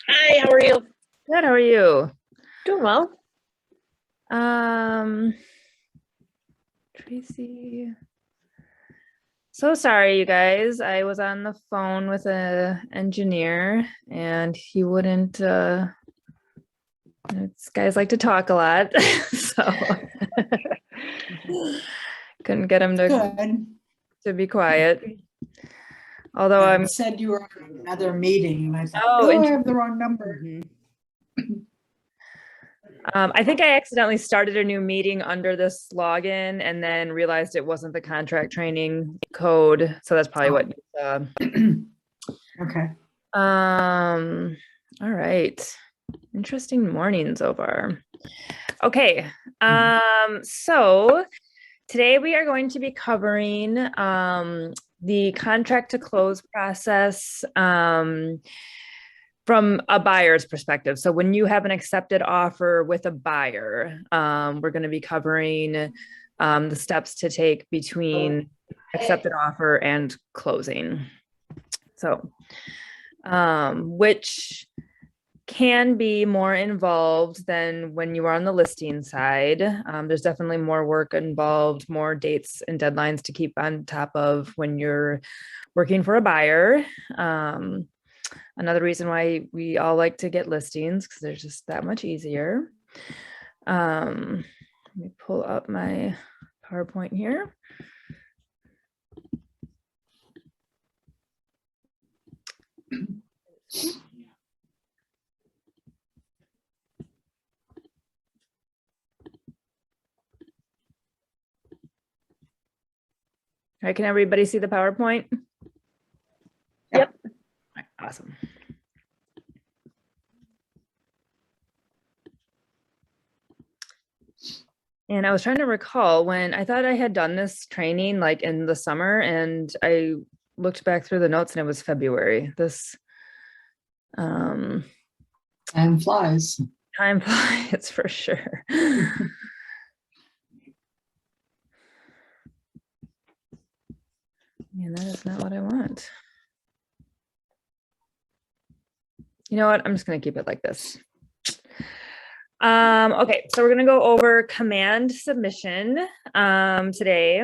Hi, how are you? Good, how are you? Doing well. Um, Tracy. So sorry, you guys. I was on the phone with a engineer and he wouldn't these guys like to talk a lot. So couldn't get him Good. to be quiet. Although It said you were on another meeting and I thought, Oh, oh, I have the wrong number. I think I accidentally started a new meeting under this login and then realized it wasn't the contract training code. So that's probably what Okay. All right. Interesting morning so far. Okay. So today we are going to be covering the contract to close process from a buyer's perspective. So when you have an accepted offer with a buyer, we're going to be covering the steps to take between accepted offer and closing. So, which can be more involved than when you are on the listing side. There's definitely more work involved, more dates and deadlines to keep on top of when you're working for a buyer. Another reason why we all like to get listings because they're just that much easier. Let me pull up my PowerPoint here. All right, can everybody see the PowerPoint? Yep. Awesome. And I was trying to recall when I thought I had done this training like in the summer, and I looked back through the notes and it was February. This Time flies. time flies for sure. And that is not what I want. You know what? I'm just going to keep it like this. Okay, so we're going to go over command submission today.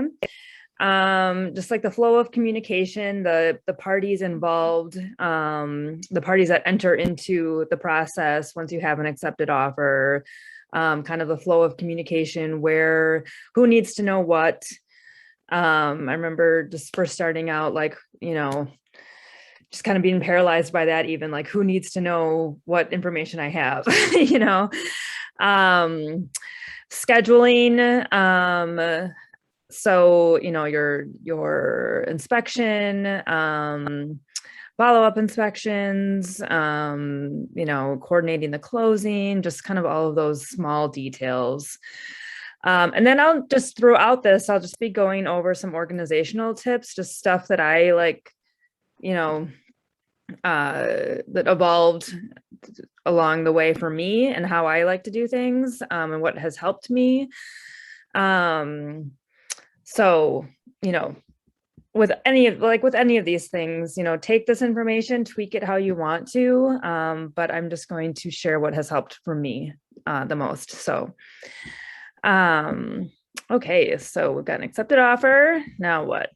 Just like the flow of communication, the parties involved, the parties that enter into the process once you have an accepted offer, kind of the flow of communication, who needs to know what. I remember just first starting out, like, just kind of being paralyzed by that, even like who needs to know what information I have, scheduling. So, your inspection, follow-up inspections, coordinating the closing, just kind of all of those small details. And then I'll just throughout this, I'll just be going over some organizational tips, just stuff that I like, that evolved along the way for me and how I like to do things, and what has helped me. So, with any of these things, take this information, tweak it how you want to, but I'm just going to share what has helped for me the most. So, okay, so we've got an accepted offer. Now what?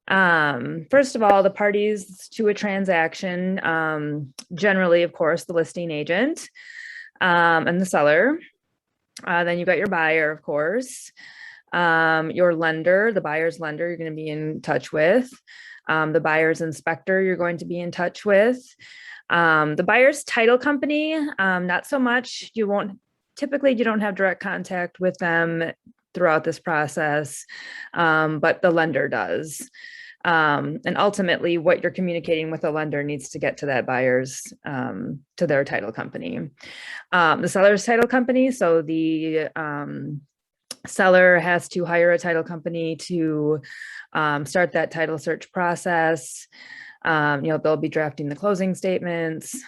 First of all, the parties to a transaction, generally, of course, the listing agent, and the seller. Then you got your buyer, of course, your lender, the buyer's lender, you're going to be in touch with, the buyer's inspector, you're going to be in touch with, the buyer's title company, not so much. You don't have direct contact with them throughout this process, but the lender does. And ultimately what you're communicating with the lender needs to get to that buyer's, to their title company, the seller's title company. So the seller has to hire a title company to start that title search process. They'll be drafting the closing statements,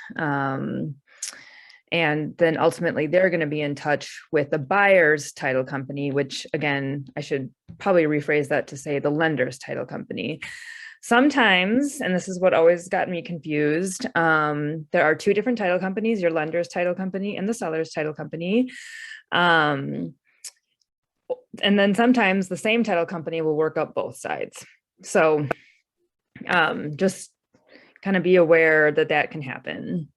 and then ultimately they're going to be in touch with the buyer's title company, which again, I should probably rephrase that to say the lender's title company. Sometimes, and this is what always got me confused, there are two different title companies, your lender's title company and the seller's title company. And then sometimes the same title company will work up both sides. So just kind of be aware that that can happen.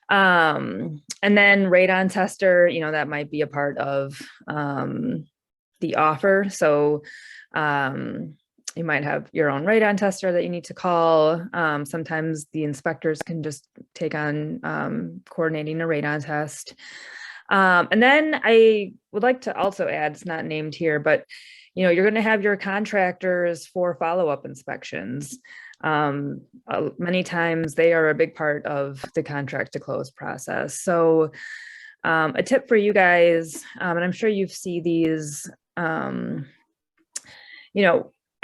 And then radon tester, that might be a part of the offer. So you might have your own radon tester that you need to call. Sometimes the inspectors can just take on coordinating a radon test. And then I would like to also add, it's not named here, but you're going to have your contractors for follow-up inspections. Many times they are a big part of the contract to close process. So a tip for you guys, and I'm sure you've seen these,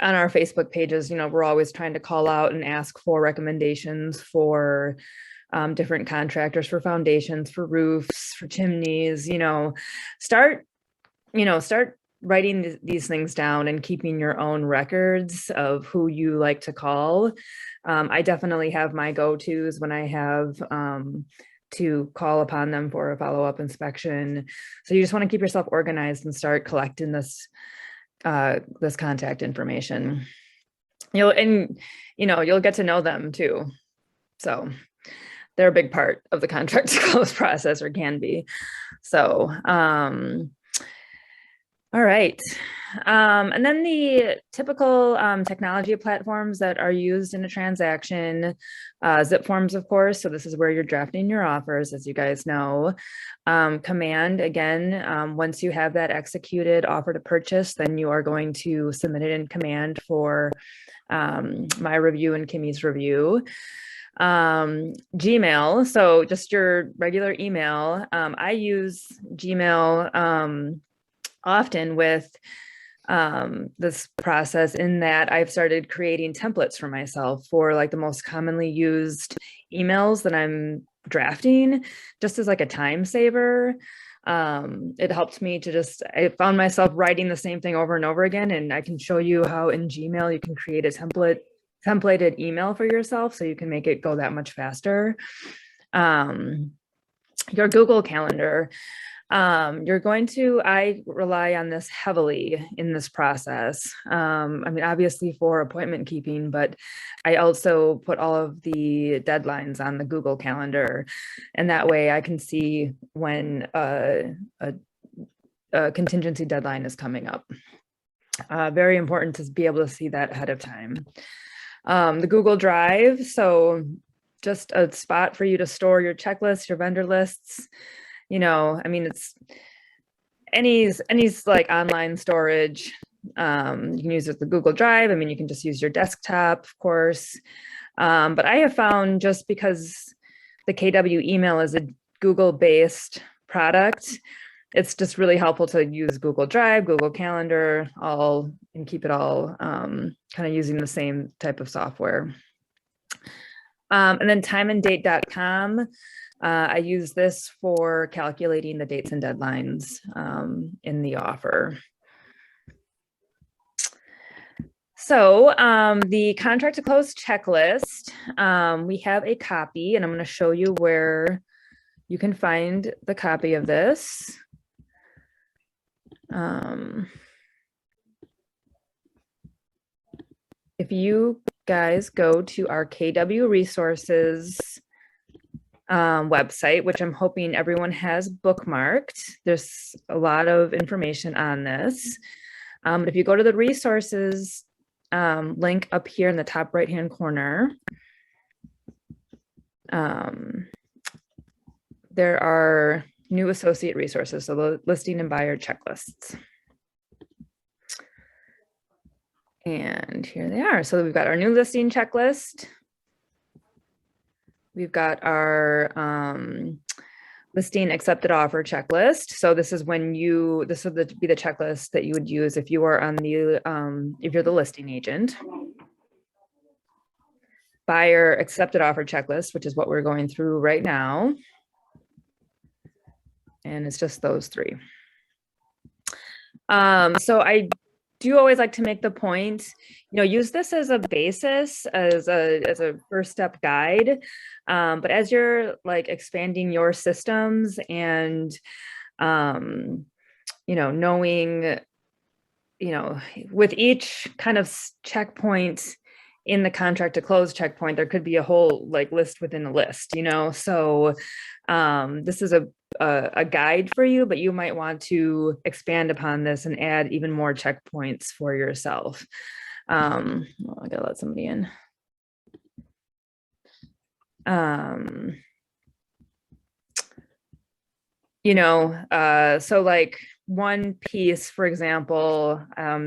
on our Facebook pages, we're always trying to call out and ask for recommendations for different contractors, for foundations, for roofs, for chimneys. Start writing these things down and keeping your own records of who you like to call. I definitely have my go-tos when I have to call upon them for a follow-up inspection. So you just want to keep yourself organized and start collecting this contact information. You'll get to know them too. So they're a big part of the contract to close process, or can be. So, all right. And then the typical technology platforms that are used in a transaction, zip forms, of course. So this is where you're drafting your offers, as you guys know. Command, again, once you have that executed offer to purchase, then you are going to submit it in Command for my review and Kimmy's review. Gmail, so just your regular email. I use Gmail often with this process, in that I've started creating templates for myself for like the most commonly used emails that I'm drafting, just as like a time saver. It helped me to I found myself writing the same thing over and over again, and I can show you how in Gmail you can create a templated email for yourself so you can make it go that much faster. Your Google Calendar. I rely on this heavily in this process. Obviously for appointment keeping, but I also put all of the deadlines on the Google Calendar, and that way I can see when a contingency deadline is coming up. Very important to be able to see that ahead of time. The Google Drive, so just a spot for you to store your checklists, your vendor lists. It's any like online storage. You can use it the Google Drive. You can just use your desktop, of course. But I have found, just because the KW email is a Google-based product, it's just really helpful to use Google Drive, Google Calendar, and keep it all kind of using the same type of software. And then timeanddate.com. I use this for calculating the dates and deadlines in the offer. So the contract to close checklist, we have a copy, and I'm going to show you where you can find the copy of this. If you guys go to our KW resources website, which I'm hoping everyone has bookmarked, there's a lot of information on this. But if you go to the resources link up here in the top right hand corner, there are new associate resources, so the listing and buyer checklists. And here they are. So we've got our new listing checklist. We've got our listing accepted offer checklist. So this is when this would be the checklist that you would use if you are on the, if you're the listing agent. Buyer accepted offer checklist, which is what we're going through right now. And it's just those three. So I do always like to make the point, use this as a basis, as a first step guide. But as you're like expanding your systems and, knowing, with each kind of checkpoint in the contract to close checkpoint, there could be a whole like list within a list, so this is a guide for you, but you might want to expand upon this and add even more checkpoints for yourself. Well, I gotta let somebody in. So like one piece, for example,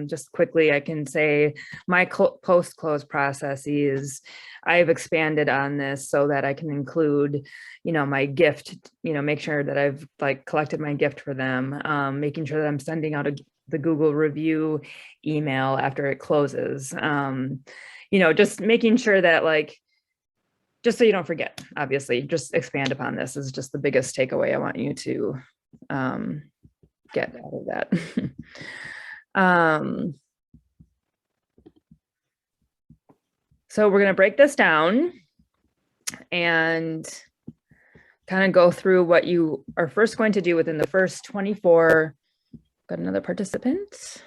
just quickly, I can say my post-close processes, I've expanded on this so that I can include, my gift, make sure that I've like collected my gift for them, making sure that I'm sending out the Google review email after it closes, just making sure that like, just so you don't forget, obviously, just expand upon this is just the biggest takeaway I want you to get out of that. So we're going to break this down and kind of go through what you are first going to do within the first 24. Got another participant.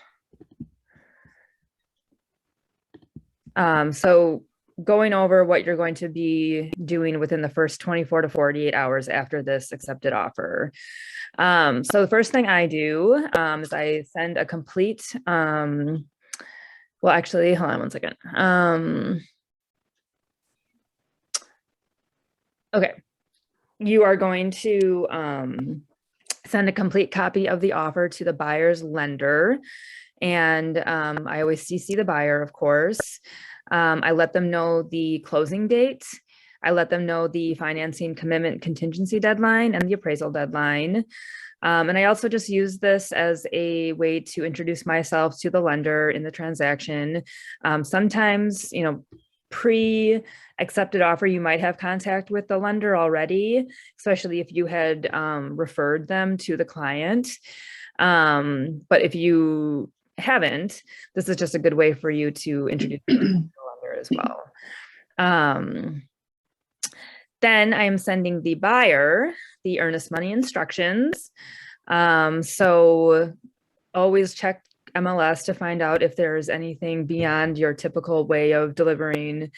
So going over what you're going to be doing within the first 24 to 48 hours after this accepted offer. So the first thing I do is I send a complete, well, actually, hold on one second. Okay, you are going to send a complete copy of the offer to the buyer's lender. And I always CC the buyer, of course. I let them know the closing date. I let them know the financing commitment contingency deadline and the appraisal deadline. And I also just use this as a way to introduce myself to the lender in the transaction. Sometimes, pre-accepted offer, you might have contact with the lender already, especially if you had referred them to the client. But if you haven't, this is just a good way for you to introduce the lender as well. Then I am sending the buyer the earnest money instructions. So always check MLS to find out if there's anything beyond your typical way of delivering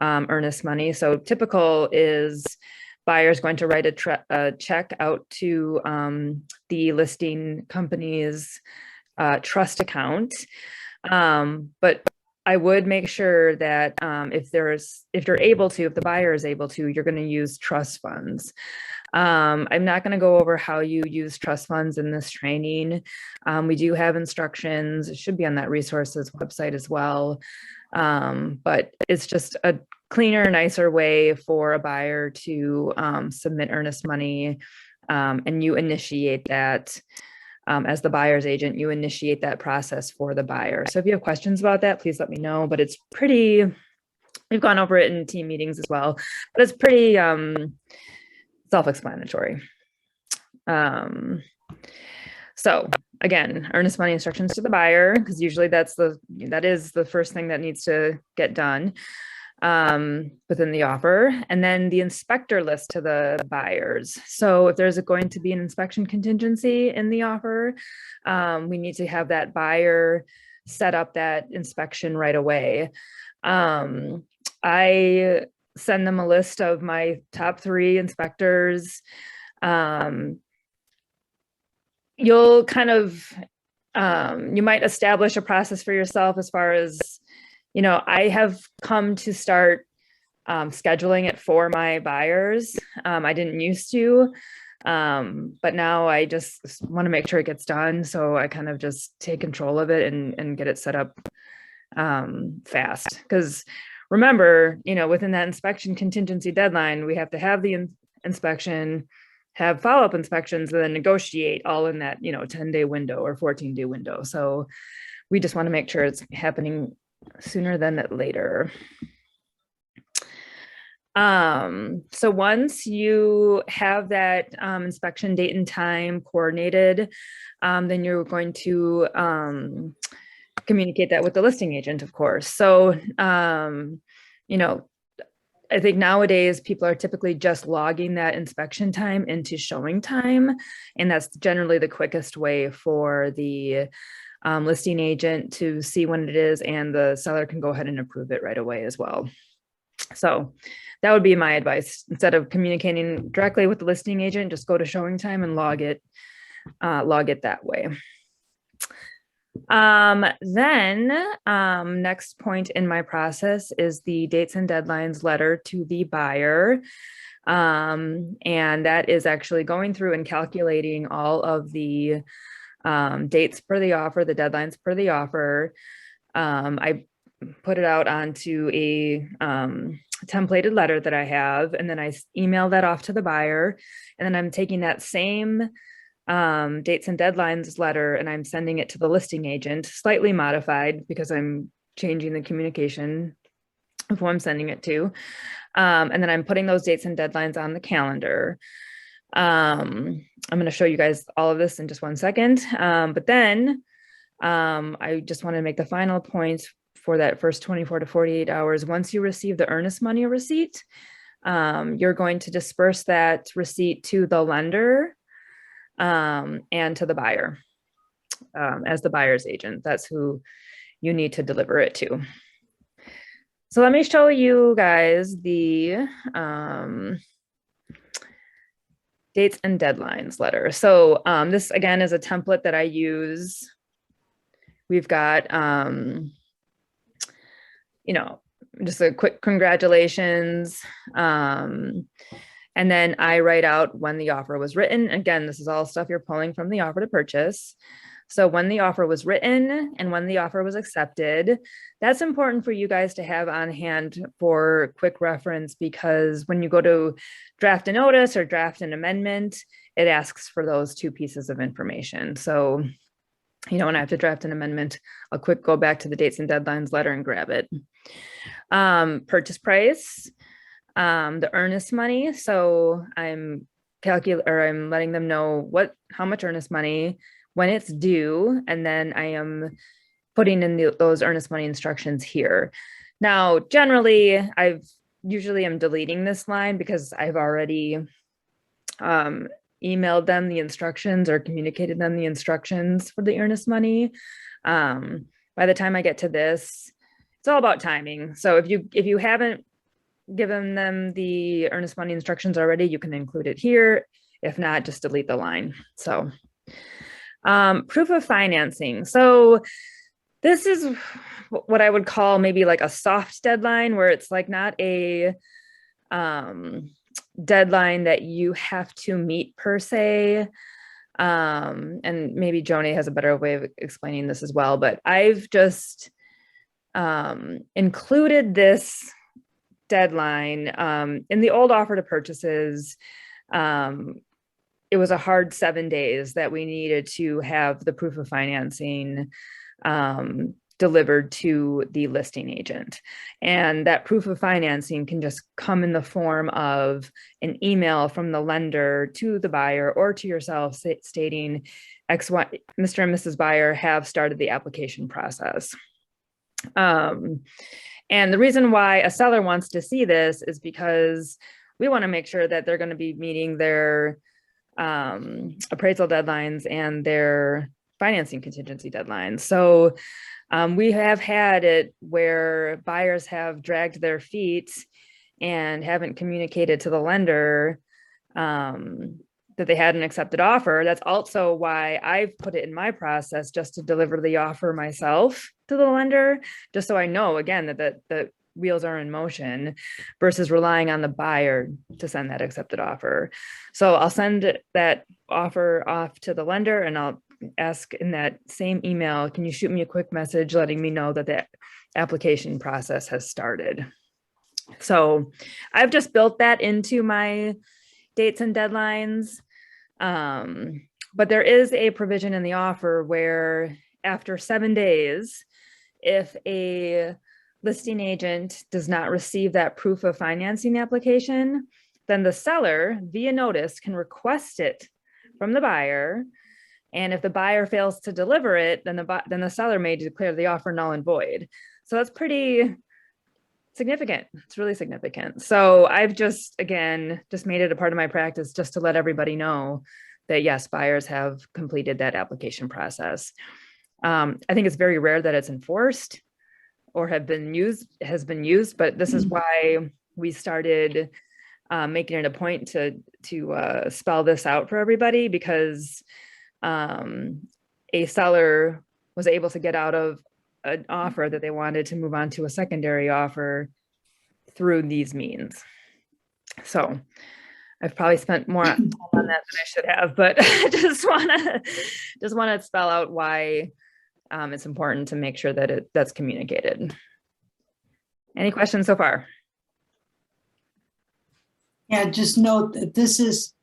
earnest money. So typical is buyer's going to write a check out to the listing company's trust account. But I would make sure that if the buyer is able to, you're going to use trust funds. I'm not going to go over how you use trust funds in this training. We do have instructions. It should be on that resources website as well. But it's just a cleaner, nicer way for a buyer to submit earnest money, and you initiate that. As the buyer's agent, you initiate that process for the buyer. So if you have questions about that, please let me know, but it's pretty, we've gone over it in team meetings as well, but it's pretty self-explanatory. So again, earnest money instructions to the buyer, because usually that is the first thing that needs to get done within the offer. And then the inspector list to the buyers. So if there's going to be an inspection contingency in the offer, we need to have that buyer set up that inspection right away. I send them a list of my top 3 inspectors. You'll kind of, you might establish a process for yourself as far as, I have come to start scheduling it for my buyers. I didn't used to, but now I just want to make sure it gets done. So I kind of just take control of it and get it set up fast. Because remember, within that inspection contingency deadline, we have to have the inspection, have follow-up inspections, and then negotiate all in that, 10-day window or 14-day window. So we just want to make sure it's happening sooner than later. So once you have that inspection date and time coordinated, then you're going to communicate that with the listing agent, of course. So, you know, I think nowadays people are typically just logging that inspection time into showing time. And that's generally the quickest way for the listing agent to see when it is, and the seller can go ahead and approve it right away as well. So that would be my advice. Instead of communicating directly with the listing agent, just go to showing time and log it that way. Next point in my process is the dates and deadlines letter to the buyer. And that is actually going through and calculating all of the dates per the offer, the deadlines per the offer. I put it out onto a templated letter that I have, and then I email that off to the buyer. And then I'm taking that same dates and deadlines letter and I'm sending it to the listing agent, slightly modified because I'm changing the communication of who I'm sending it to. And then I'm putting those dates and deadlines on the calendar. I'm going to show you guys all of this in just 1 second. But then I just want to make the final point for that first 24 to 48 hours. Once you receive the earnest money receipt, you're going to disperse that receipt to the lender and to the buyer as the buyer's agent. That's who you need to deliver it to. So let me show you guys the dates and deadlines letter. So this again is a template that I use. We've got, you know, just a quick congratulations. And then I write out when the offer was written. Again, this is all stuff you're pulling from the offer to purchase. So when the offer was written and when the offer was accepted, that's important for you guys to have on hand for quick reference, because when you go to draft a notice or draft an amendment, it asks for those two pieces of information. So, you know, when I have to draft an amendment, I'll quick go back to the dates and deadlines letter and grab it. Purchase price. The earnest money. So I'm letting them know how much earnest money, when it's due, and then I am putting in those earnest money instructions here. Now, generally, usually am deleting this line because I've already emailed them the instructions or communicated them the instructions for the earnest money. By the time I get to this, it's all about timing. So if you haven't given them the earnest money instructions already, you can include it here. If not, just delete the line. So proof of financing. So this is what I would call maybe like a soft deadline, where it's like not a deadline that you have to meet per se. And maybe Joni has a better way of explaining this as well, but I've just included this deadline in the old offer to purchases. It was a hard 7 days that we needed to have the proof of financing delivered to the listing agent. And that proof of financing can just come in the form of an email from the lender to the buyer or to yourself stating Mr. and Mrs. Buyer have started the application process. And the reason why a seller wants to see this is because we want to make sure that they're going to be meeting their appraisal deadlines and their financing contingency deadlines. So we have had it where buyers have dragged their feet and haven't communicated to the lender that they had an accepted offer. That's also why I've put it in my process just to deliver the offer myself to the lender, just so I know, again, that the wheels are in motion versus relying on the buyer to send that accepted offer. So I'll send that offer off to the lender and I'll ask in that same email, can you shoot me a quick message letting me know that the application process has started? So I've just built that into my dates and deadlines. But there is a provision in the offer where after 7 days, if a listing agent does not receive that proof of financing application, then the seller via notice can request it from the buyer And if the buyer fails to deliver it, then the seller may declare the offer null and void. So that's pretty significant. It's really significant. So I've just made it a part of my practice just to let everybody know that yes, buyers have completed that application process. I think it's very rare that it's enforced or has been used, but this is why we started making it a point to spell this out for everybody, because a seller was able to get out of an offer that they wanted to move on to a secondary offer through these means. So I've probably spent more time on that than I should have, but I just want to spell out why it's important to make sure that that's communicated. Any questions so far? Yeah, just note that this is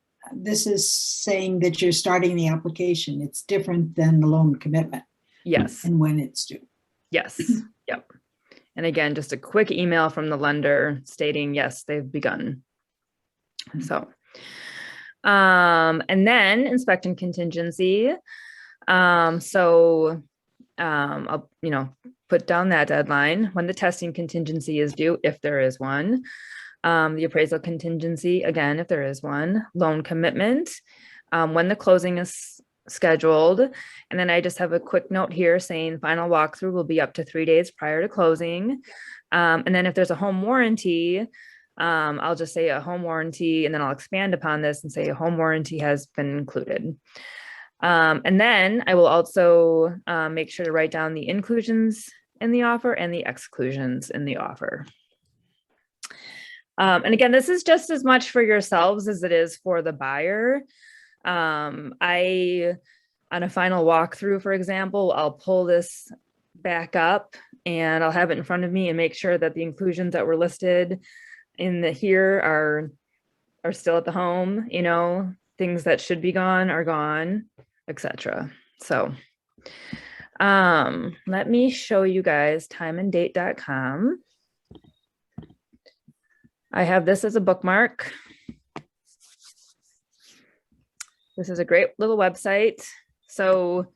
saying that you're starting the application. It's different than the loan commitment. Yes. And when it's due. Yes. Yep. And again, just a quick email from the lender stating, yes, they've begun. So, and then inspect and contingency. I'll, put down that deadline when the testing contingency is due, if there is one. The appraisal contingency, again, if there is one. Loan commitment, when the closing is scheduled. And then I just have a quick note here saying final walkthrough will be up to 3 days prior to closing. And then if there's a home warranty, I'll just say a home warranty, and then I'll expand upon this and say a home warranty has been included. And then I will also make sure to write down the inclusions in the offer and the exclusions in the offer. And again, this is just as much for yourselves as it is for the buyer. On a final walkthrough, for example, I'll pull this back up and I'll have it in front of me and make sure that the inclusions that were listed in here are still at the home, things that should be gone are gone, etc. So let me show you guys timeanddate.com. I have this as a bookmark. This is a great little website. So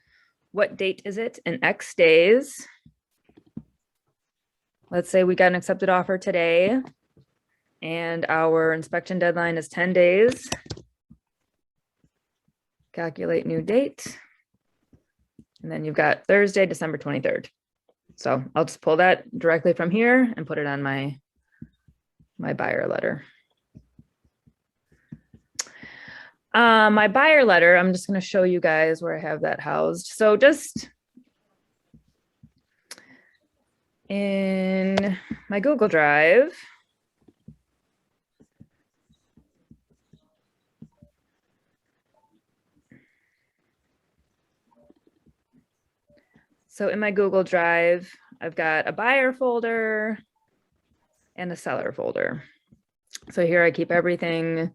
what date is it in X days? Let's say we got an accepted offer today and our inspection deadline is 10 days. Calculate new date. And then you've got Thursday, December 23rd. So I'll just pull that directly from here and put it on my buyer letter. My buyer letter, I'm just going to show you guys where I have that housed. So just in my Google Drive, I've got a buyer folder and a seller folder. So here I keep everything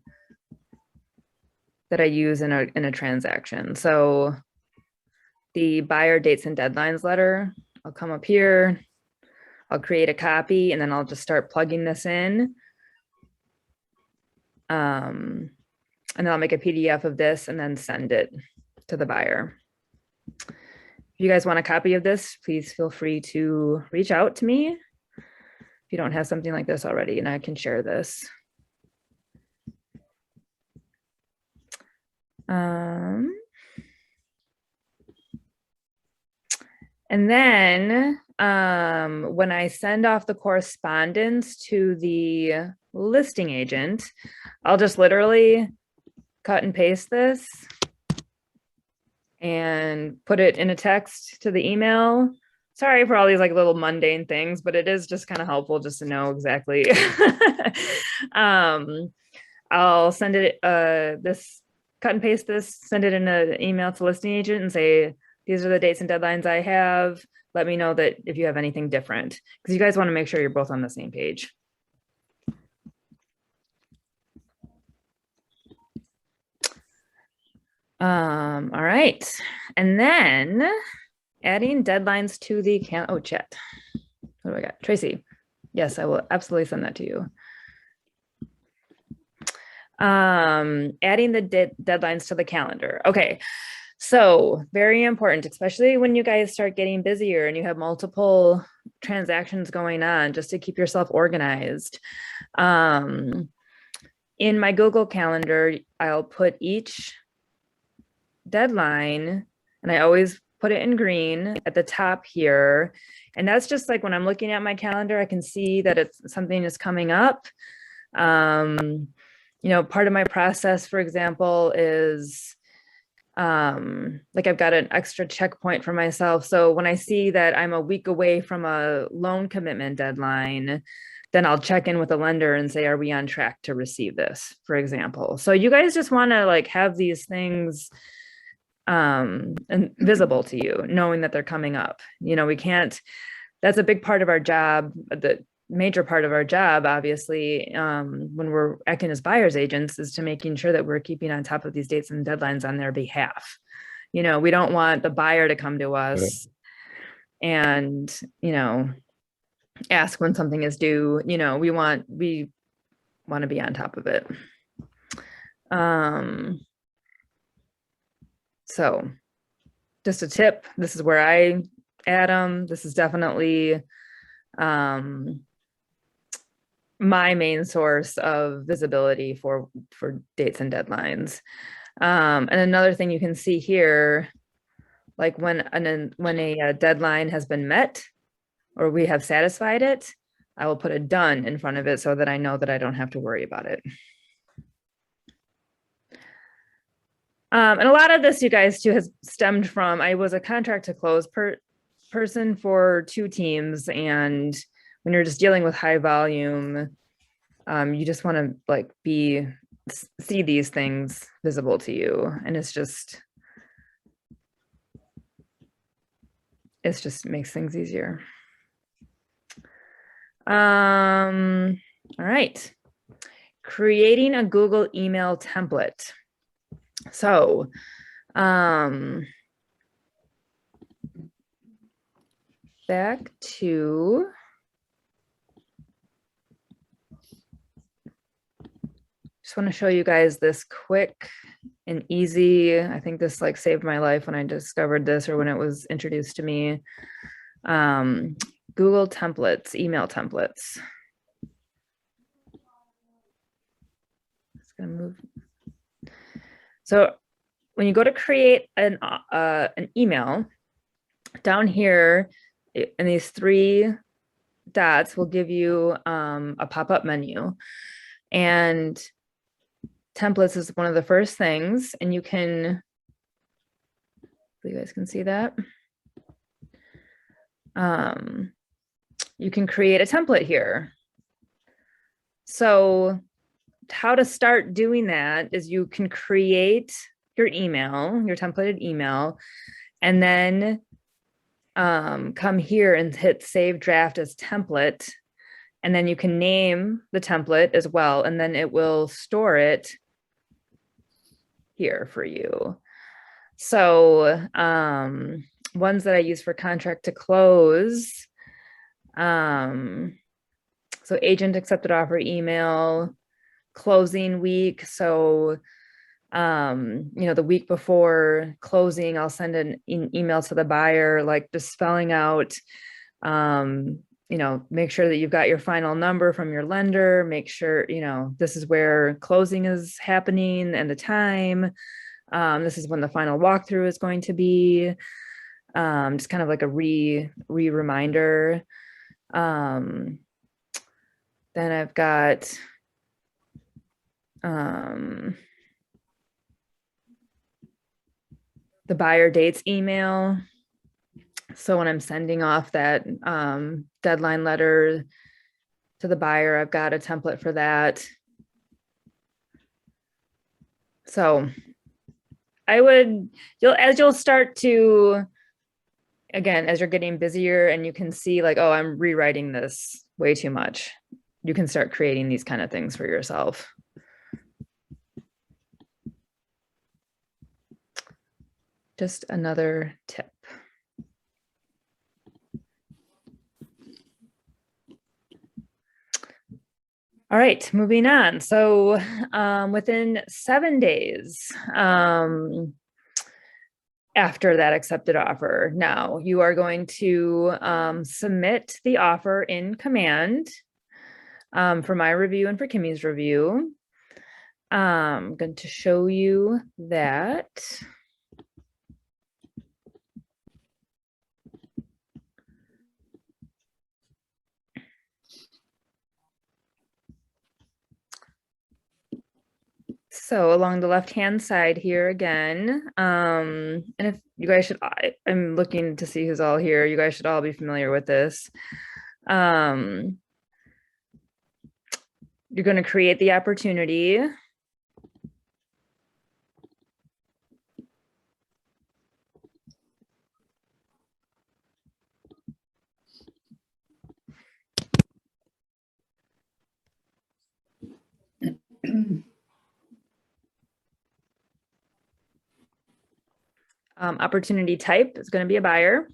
that I use in a transaction. So the buyer dates and deadlines letter, I'll come up here, I'll create a copy, and then I'll just start plugging this in. And then I'll make a PDF of this and then send it to the buyer. If you guys want a copy of this, please feel free to reach out to me if you don't have something like this already, and I can share this. And then when I send off the correspondence to the listing agent, I'll just literally cut and paste this and put it in a text to the email. Sorry for all these like little mundane things, but it is just kind of helpful just to know exactly. I'll send it, this, cut and paste this, send it in an email to listing agent and say, these are the dates and deadlines I have. Let me know that if you have anything different, because you guys want to make sure you're both on the same page. All right. And then adding deadlines to the chat. What do I got? Tracy. Yes, I will absolutely send that to you. Adding the deadlines to the calendar. Okay. So very important, especially when you guys start getting busier and you have multiple transactions going on, just to keep yourself organized. In my Google Calendar, I'll put each deadline, and I always put it in green at the top here. And that's just like when I'm looking at my calendar, I can see that it's something is coming up. You know, part of my process, for example, is like I've got an extra checkpoint for myself. So when I see that I'm a week away from a loan commitment deadline, then I'll check in with the lender and say, are we on track to receive this, for example? So you guys just want to like have these things and visible to you, knowing that they're coming up. You know, we can't, that's a big part of our job, the major part of our job, obviously, when we're acting as buyer's agents, is to making sure that we're keeping on top of these dates and deadlines on their behalf. You know, we don't want the buyer to come to us and, you know, ask when something is due. You know, we want to be on top of it. So just a tip, this is where I add them. This is definitely my main source of visibility for dates and deadlines. And another thing you can see here, like when a deadline has been met or we have satisfied it, I will put a done in front of it so that I know that I don't have to worry about it. And a lot of this, you guys, too, has stemmed from, I was a contract to close person for 2 teams. And when you're just dealing with high volume, you just want to like see these things visible to you. And it just makes things easier. All right. Creating a Google email template. So, back to just want to show you guys this quick and easy. I think this like saved my life when I discovered this or when it was introduced to me. Google templates, email templates. It's gonna move. So when you go to create an email, down here in these 3 dots will give you a pop-up menu, and templates is one of the first things, and you can, you guys can see that. You can create a template here. So how to start doing that is you can create your email, your templated email, and then come here and hit save draft as template. And then you can name the template as well, and then it will store it here for you. So ones that I use for contract to close. So agent accepted offer email, closing week. So, you know, the week before closing, I'll send an email to the buyer, like just spelling out, you know, make sure that you've got your final number from your lender, make sure, you know, this is where closing is happening and the time. This is when the final walkthrough is going to be. Just kind of like a reminder. Then I've got the buyer dates email. So when I'm sending off that deadline letter to the buyer, I've got a template for that. So you'll start to, again, as you're getting busier and you can see like, oh, I'm rewriting this way too much, you can start creating these kind of things for yourself. Just another tip. All right, moving on. So within 7 days, after that accepted offer. Now you are going to submit the offer in command for my review and for Kimmy's review. I'm going to show you that. So along the left-hand side here again, and if you guys should, I'm looking to see who's all here. You guys should all be familiar with this. You're going to create the opportunity. Opportunity type is going to be a buyer.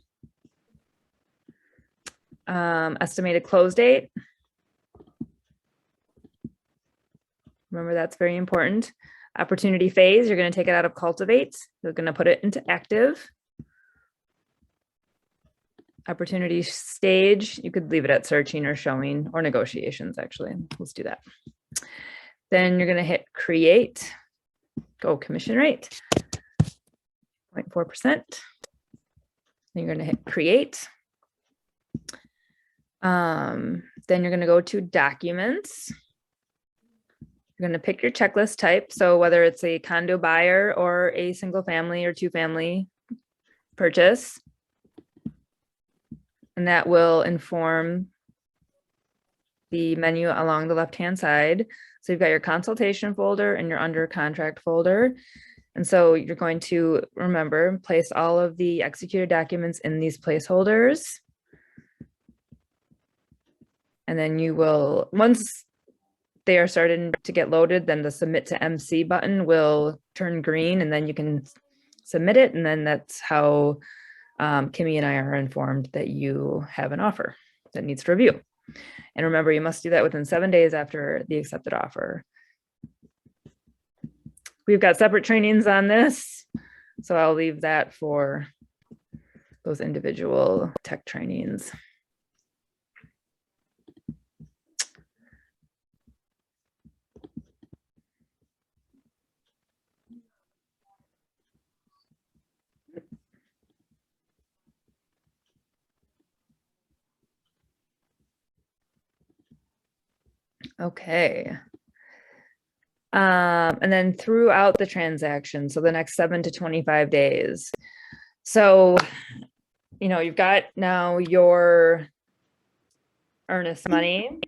Estimated close date. Remember, that's very important. Opportunity phase, you're going to take it out of cultivate. You're going to put it into active. Opportunity stage, you could leave it at searching or showing or negotiations, actually. Let's do that. Then you're going to hit create. Go commission rate. 0.4%. Then you're going to hit create. Then you're going to go to documents. You're going to pick your checklist type. So whether it's a condo buyer or a single family or two family purchase. And that will inform the menu along the left-hand side. So you've got your consultation folder and your under contract folder. And so you're going to remember, place all of the executed documents in these placeholders. And then you will, once they are starting to get loaded, then the submit to MC button will turn green and then you can submit it. And then that's how Kimmy and I are informed that you have an offer that needs to review. And remember, you must do that within 7 days after the accepted offer. We've got separate trainings on this, so I'll leave that for those individual tech trainings. Okay. And then throughout the transaction, so the next 7 to 25 days. So, you know, you've got now your earnest money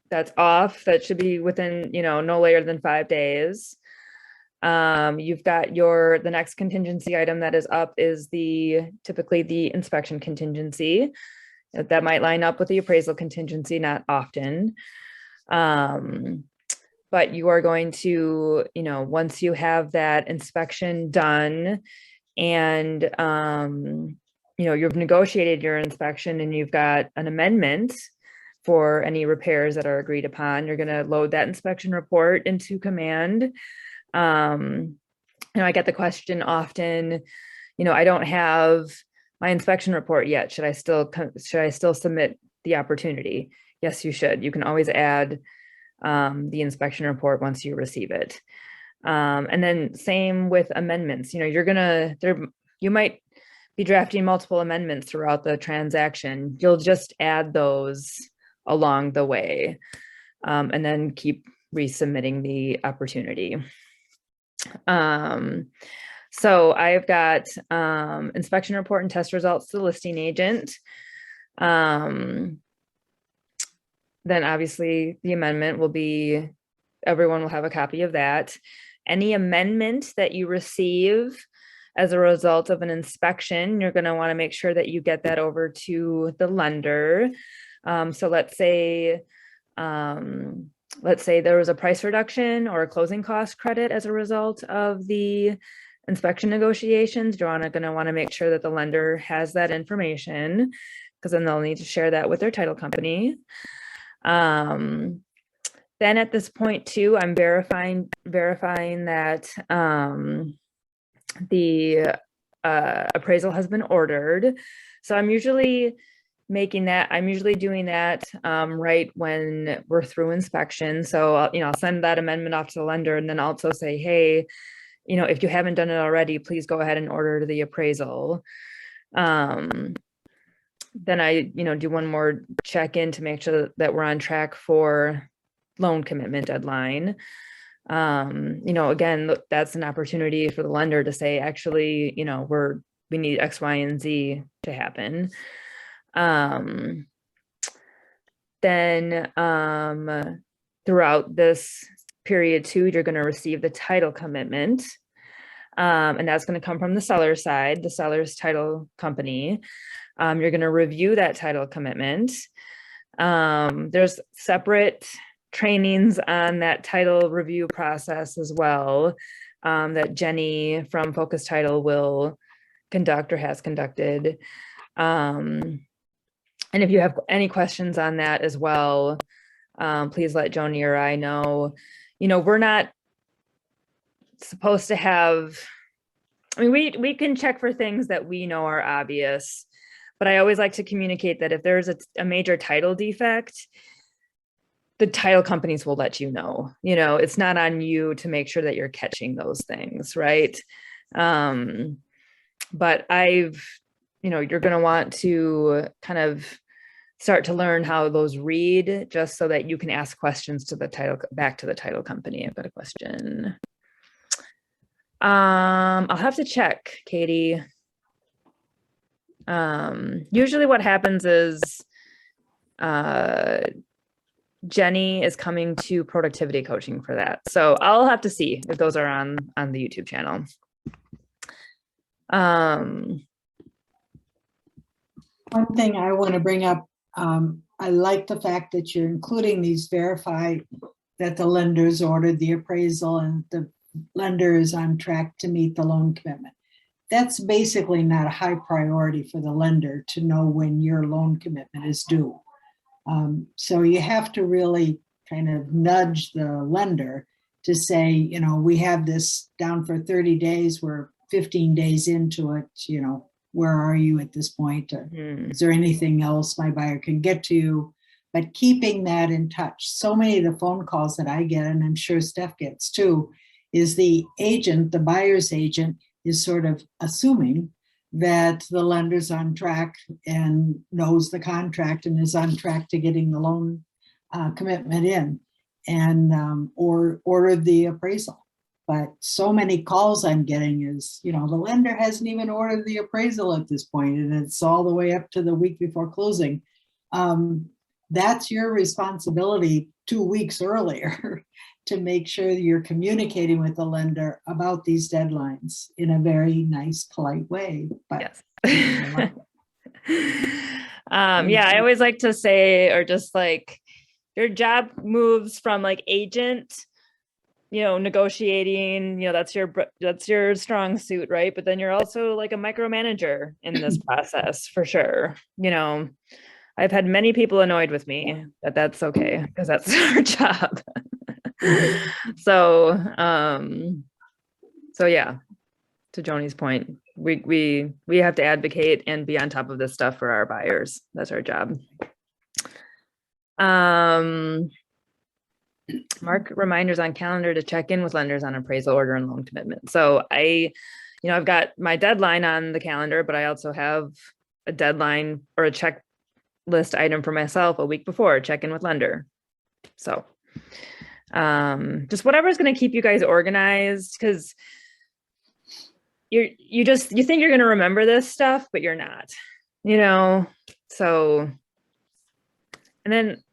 that's off. That should be within, you know, no later than 5 days. You've got the next contingency item that is up is typically the inspection contingency. That might line up with the appraisal contingency, not often. But you are going to, you know, once you have that inspection done and, you know, you've negotiated your inspection and you've got an amendment for any repairs that are agreed upon, you're going to load that inspection report into command. You know, I get the question often, you know, I don't have my inspection report yet. Should I still submit the opportunity? Yes, you should. You can always add the inspection report once you receive it. And then same with amendments. You know, you might be drafting multiple amendments throughout the transaction. You'll just add those along the way, and then keep resubmitting the opportunity. So I've got inspection report and test results to the listing agent. Then obviously the amendment will be, everyone will have a copy of that. Any amendment that you receive as a result of an inspection, you're going to want to make sure that you get that over to the lender. So let's say there was a price reduction or a closing cost credit as a result of the inspection negotiations. You're going to want to make sure that the lender has that information, because then they'll need to share that with their title company. Then at this point too, I'm verifying that the appraisal has been ordered. So I'm usually doing that right when we're through inspection. So I'll send that amendment off to the lender, and then also say, hey, if you haven't done it already, please go ahead and order the appraisal. Then I, do one more check-in to make sure that we're on track for loan commitment deadline. Again, that's an opportunity for the lender to say, actually, we need X, Y, and Z to happen. Then throughout this period too, you're going to receive the title commitment. And that's going to come from the seller's side, the seller's title company. You're going to review that title commitment. There's separate trainings on that title review process as well, that Jenny from Focus Title will conduct or has conducted. And if you have any questions on that as well, please let Joni or I know. We're not supposed to have, we can check for things that we know are obvious, but I always like to communicate that if there's a major title defect, the title companies will let you know. It's not on you to make sure that you're catching those things, right? But you're going to want to kind of start to learn how those read, just so that you can ask questions back to the title company. I've got a question. I'll have to check, Katie. Usually what happens is Jenny is coming to productivity coaching for that. So I'll have to see if those are on the YouTube channel. One thing I want to bring up, I like the fact that you're including these verify that the lenders ordered the appraisal and the lender is on track to meet the loan commitment. That's basically not a high priority for the lender to know when your loan commitment is due. So you have to really kind of nudge the lender to say, we have this down for 30 days, we're 15 days into it, where are you at this point? Is there anything else my buyer can get to you? But keeping that in touch. So many of the phone calls that I get, and I'm sure Steph gets too, is the agent, the buyer's agent, is sort of assuming that the lender's on track and knows the contract and is on track to getting the loan commitment in, and or ordered the appraisal. But so many calls I'm getting is, the lender hasn't even ordered the appraisal at this point, and it's all the way up to the week before closing. That's your responsibility 2 weeks earlier to make sure that you're communicating with the lender about these deadlines in a very nice, polite way. But yes. I always like to say, or just like, your job moves from like agent, negotiating, that's your strong suit, right? But then you're also like a micromanager in this process, for sure. I've had many people annoyed with me, but that's okay, because that's our job. So yeah, to Joni's point, we have to advocate and be on top of this stuff for our buyers. That's our job. Mark reminders on calendar to check in with lenders on appraisal order and loan commitment. So I've got my deadline on the calendar, but I also have a deadline or a checklist item for myself a week before, check in with lender. So just whatever's going to keep you guys organized, because you think you're going to remember this stuff, but you're not, so, and then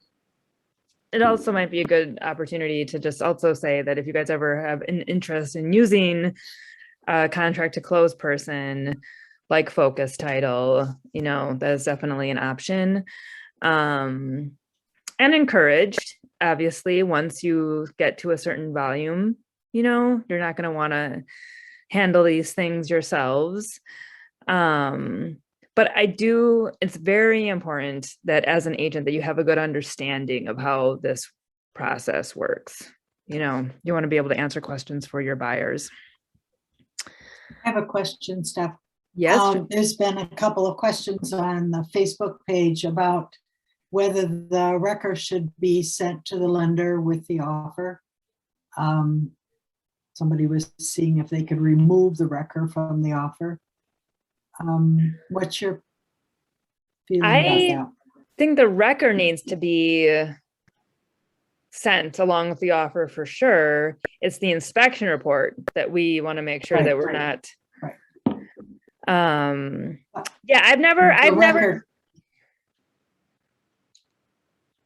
it also might be a good opportunity to just also say that if you guys ever have an interest in using a contract to close person like Focus Title, that is definitely an option, and encouraged. Obviously, once you get to a certain volume, you're not going to want to handle these things yourselves. But it's very important that as an agent that you have a good understanding of how this process works. You want to be able to answer questions for your buyers. I have a question, Steph. Yes. There's been a couple of questions on the Facebook page about whether the record should be sent to the lender with the offer. Somebody was seeing if they could remove the record from the offer. What's your feeling about I that? think the record needs to be sent along with the offer for sure. It's the inspection report that we want to make sure that we're not. Yeah, I've never.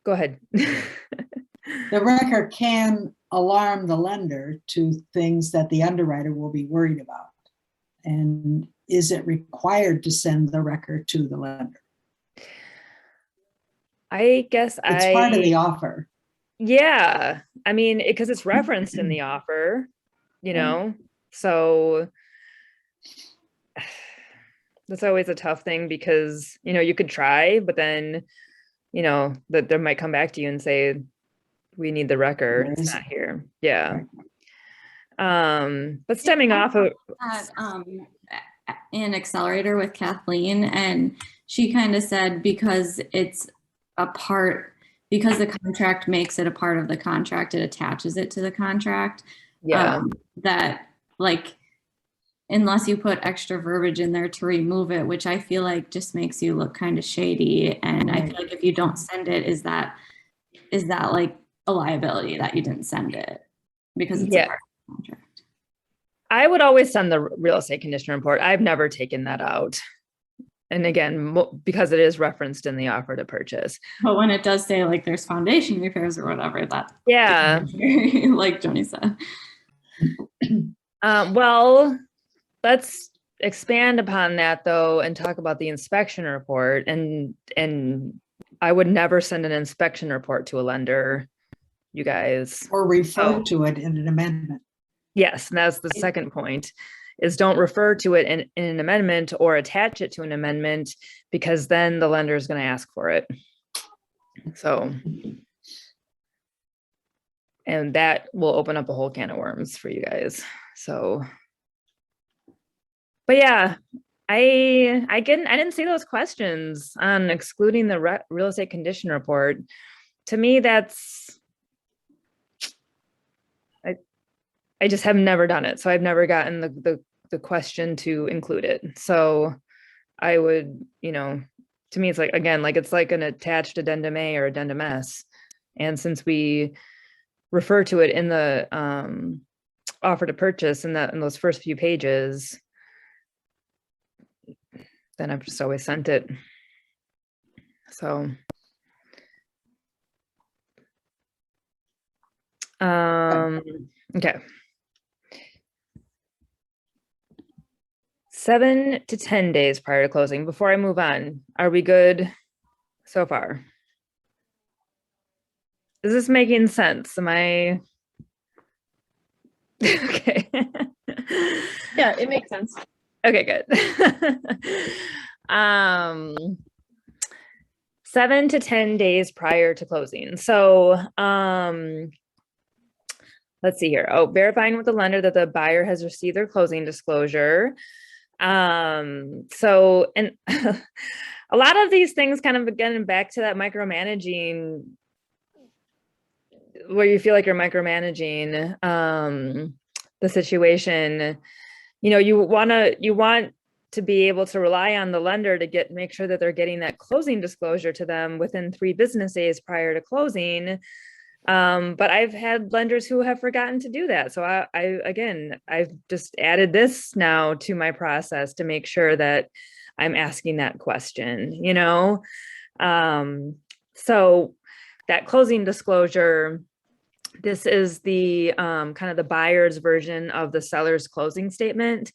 Go ahead. The record can alarm the lender to things that the underwriter will be worried about. And is it required to send the record to the lender? I guess It's part of the offer. Yeah, I mean, because it's referenced in the offer, you know, so that's always a tough thing because, you know, you could try, but then, you know, that they might come back to you and say, we need the record. It's not here. Yeah. But stemming off of an accelerator with Kathleen, and she kind of said because it's a part, because the contract makes it a part of the contract, it attaches it to the contract. Yeah. That like, unless you put extra verbiage in there to remove it, which I feel like just makes you look kind of shady. And I feel like if you don't send it, is that like a liability that you didn't send it because it's a part of the contract? I would always send the real estate condition report. I've never taken that out. And again, because it is referenced in the offer to purchase. But when it does say like there's foundation repairs or whatever, that like Joni said. Well, let's expand upon that though and talk about the inspection report. And I would never send an inspection report to a lender, you guys. Or refer to it in an amendment. Yes, and that's the second point, is don't refer to it in an amendment or attach it to an amendment, because then the lender is going to ask for it. So, and that will open up a whole can of worms for you guys. So, but yeah, I didn't see those questions on excluding the real estate condition report. To me, that's, I just have never done it. So I've never gotten the question to include it. So I would, you know, to me, it's like, again, like it's like an attached addendum A or addendum S. And since we refer to it in the offer to purchase in those first few pages, then I've just always sent it. So okay. 7 to 10 days prior to closing. Before I move on, are we good so far? Is this making sense? Am I okay? Yeah, it makes sense. Okay, good. 7 to 10 days prior to closing. So let's see here. Oh, verifying with the lender that the buyer has received their closing disclosure. So, and a lot of these things kind of getting back to that micromanaging, where you feel like you're micromanaging the situation. You know, you want to be able to rely on the lender to make sure that they're getting that closing disclosure to them within 3 business days prior to closing. But I've had lenders who have forgotten to do that. So I've just added this now to my process to make sure that I'm asking that question, you know? So that closing disclosure, this is the kind of the buyer's version of the seller's closing statement.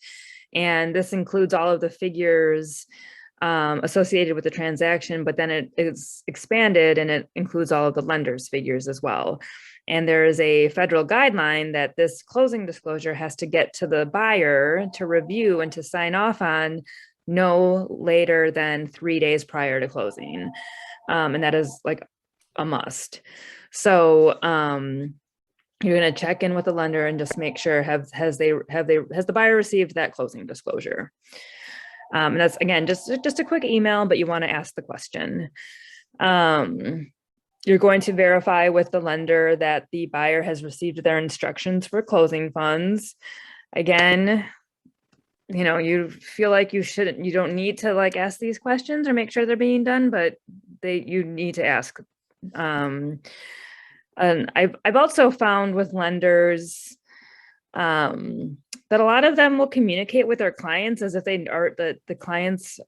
And this includes all of the figures associated with the transaction, but then it is expanded and it includes all of the lender's figures as well. And there is a federal guideline that this closing disclosure has to get to the buyer to review and to sign off on no later than 3 days prior to closing. And that is like a must. So you're going to check in with the lender and just make sure has the buyer received that closing disclosure. And that's, again, just a quick email, but you want to ask the question. You're going to verify with the lender that the buyer has received their instructions for closing funds. Again, you know, you feel like you don't need to like ask these questions or make sure they're being done, but you need to ask. And I've also found with lenders that a lot of them will communicate with their clients as if they are the clients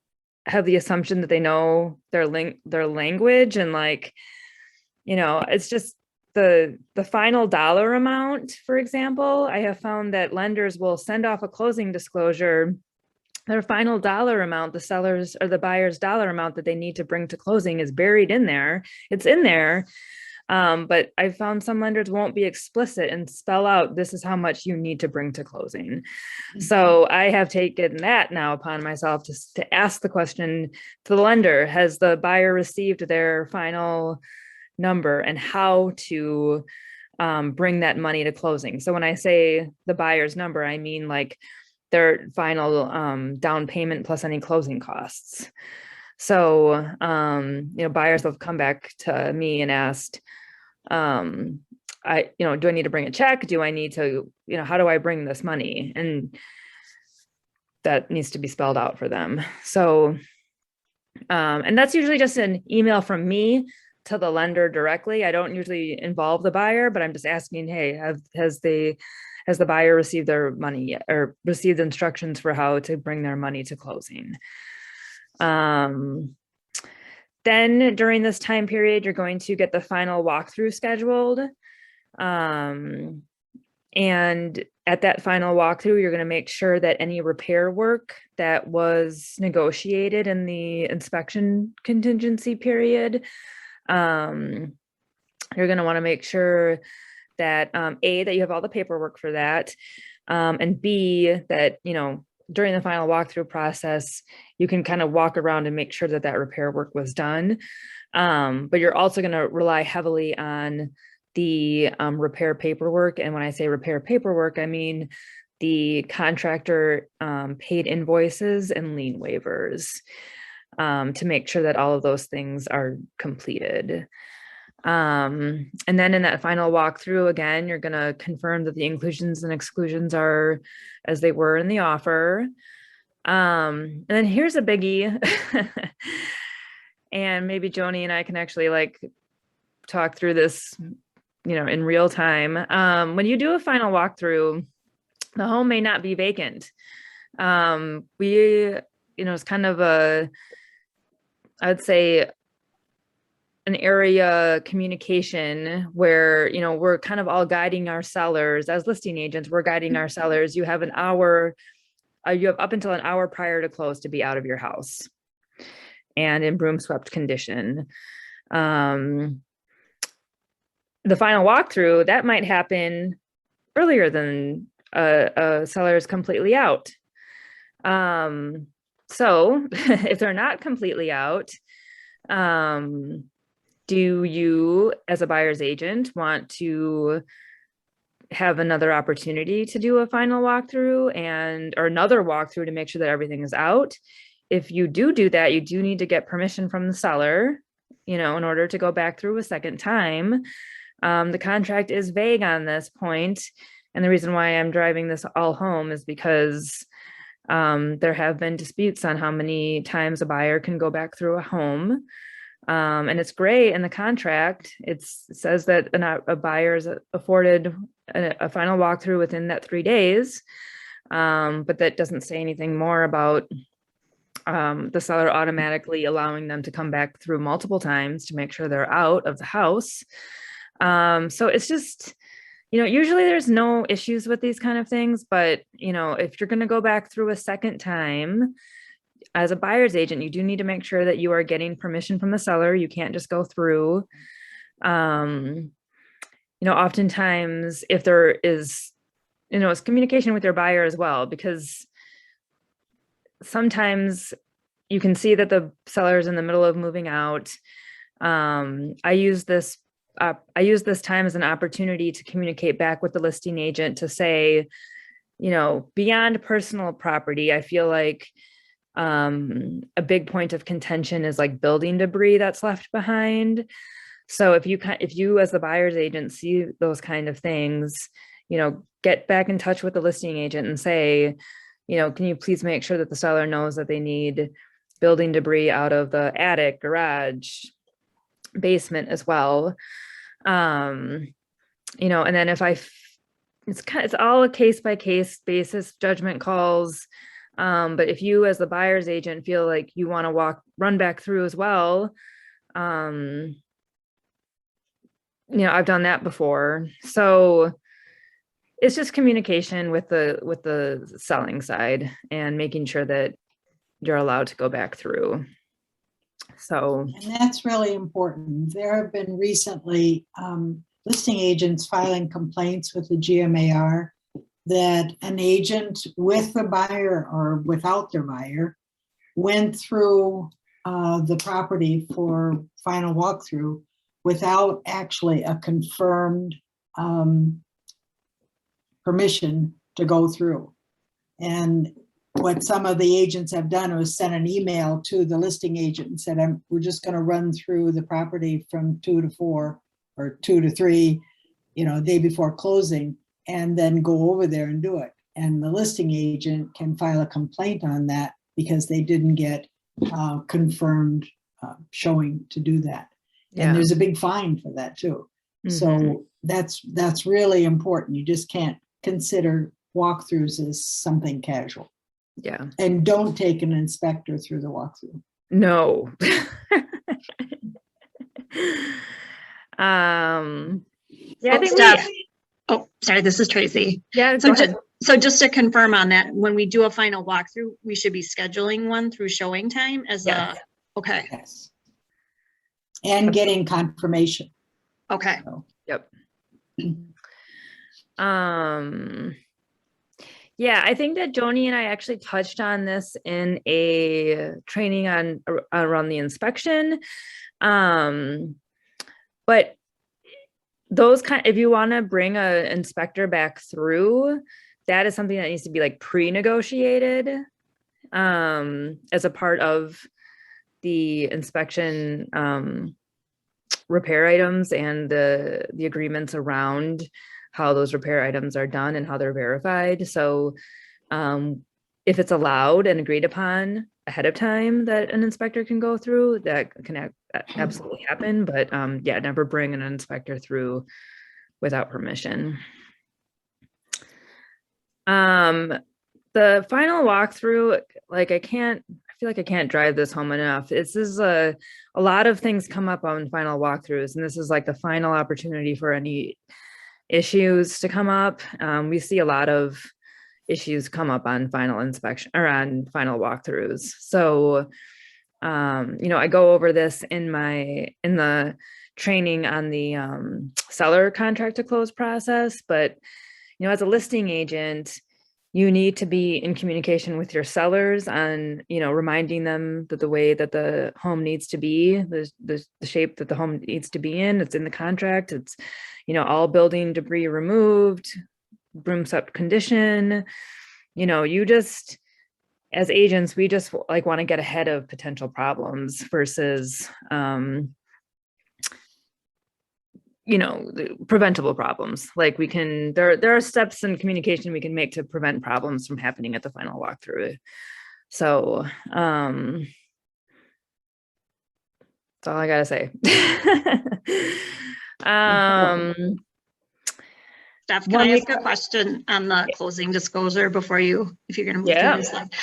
have the assumption that they know their language, and like, you know, it's just the final dollar amount. For example, I have found that lenders will send off a closing disclosure, their final dollar amount, the seller's or the buyer's dollar amount that they need to bring to closing is buried in there. It's in there. But I found some lenders won't be explicit and spell out, this is how much you need to bring to closing. So I have taken that now upon myself to ask the question to the lender, has the buyer received their final number, and how to bring that money to closing. So when I say the buyer's number, I mean like their final down payment plus any closing costs. So, you know, buyers have come back to me and asked, do I need to bring a check? Do I need to, you know, how do I bring this money? And that needs to be spelled out for them. So, and that's usually just an email from me to the lender directly. I don't usually involve the buyer, but I'm just asking, hey, has the buyer received their money yet, or received instructions for how to bring their money to closing? Then during this time period, you're going to get the final walkthrough scheduled. And at that final walkthrough, you're going to make sure that any repair work that was negotiated in the inspection contingency period, you're going to want to make sure that A, that you have all the paperwork for that, and B, that, you know, during the final walkthrough process, you can kind of walk around and make sure that that repair work was done. But you're also going to rely heavily on the repair paperwork. And when I say repair paperwork, I mean the contractor paid invoices and lien waivers, to make sure that all of those things are completed. And then in that final walkthrough, again, you're going to confirm that the inclusions and exclusions are as they were in the offer. And then here's a biggie. And maybe Joni and I can actually like talk through this, you know, in real time. When you do a final walkthrough, the home may not be vacant. It's kind of I'd say an area communication where, you know, we're kind of all guiding our sellers as listing agents. We're guiding our sellers. You have an hour, you have up until an hour prior to close to be out of your house and in broom swept condition. The final walkthrough, that might happen earlier than a seller is completely out. So if they're not completely out, do you, as a buyer's agent, want to have another opportunity to do a final walkthrough or another walkthrough to make sure that everything is out? If you do that, you do need to get permission from the seller, you know, in order to go back through a second time. The contract is vague on this point, and the reason why I'm driving this all home is because there have been disputes on how many times a buyer can go back through a home. And it's gray in the contract. It says that a buyer is afforded a final walkthrough within that 3 days. But that doesn't say anything more about the seller automatically allowing them to come back through multiple times to make sure they're out of the house. So it's just, you know, usually there's no issues with these kind of things, but, you know, if you're going to go back through a second time, as a buyer's agent, you do need to make sure that you are getting permission from the seller. You can't just go through. Oftentimes if there is, it's communication with your buyer as well, because sometimes you can see that the seller is in the middle of moving out. I use this time as an opportunity to communicate back with the listing agent to say, beyond personal property, I feel like A big point of contention is like building debris that's left behind. So if you as the buyer's agent see those kind of things, get back in touch with the listing agent and say, can you please make sure that the seller knows that they need building debris out of the attic, garage, basement as well. And then it's all a case by case basis, judgment calls. But if you as the buyer's agent feel like you want to run back through as well, I've done that before. So it's just communication with the selling side and making sure that you're allowed to go back through. So, and that's really important. There have been recently listing agents filing complaints with the GMAR that an agent with the buyer or without their buyer went through the property for final walkthrough without actually a confirmed permission to go through. And what some of the agents have done was send an email to the listing agent and said, we're just going to run through the property from 2 to 4 or 2 to 3, day before closing, and then go over there and do it. And the listing agent can file a complaint on that because they didn't get confirmed showing to do that. yeah. And there's a big fine for that too. Mhm. So that's really important. You just can't consider walkthroughs as something casual. Yeah. And don't take an inspector through the walkthrough. No. Yeah, I think Steph. Oh, sorry, this is Tracy. yeah, So go ahead. just to confirm on that, when we do a final walkthrough, we should be scheduling one through showing time as Yes. okay. Yes. And getting confirmation. Okay. So, Yep. Yeah, I think that Joni and I actually touched on this in a training around the inspection. But if you want to bring an inspector back through, that is something that needs to be like pre-negotiated as a part of the inspection repair items and the agreements around how those repair items are done and how they're verified. So if it's allowed and agreed upon ahead of time that an inspector can go through, that can absolutely happen. But yeah, never bring an inspector through without permission. The final walkthrough, like I feel like I can't drive this home enough. This is a lot of things come up on final walkthroughs, and this is like the final opportunity for any issues to come up. We see a lot of issues come up on final inspection or on final walkthroughs. So, I go over this in the training on the seller contract to close process, but as a listing agent, you need to be in communication with your sellers on, reminding them that the way that the home needs to be, the shape that the home needs to be in, it's in the contract. It's, all building debris removed, broom swept condition. As agents, we just like want to get ahead of potential problems versus, the preventable problems. Like there are steps in communication we can make to prevent problems from happening at the final walkthrough. So, that's all I gotta say. Steph, can I ask a question on the closing disclosure if you're gonna move Yeah. to this slide?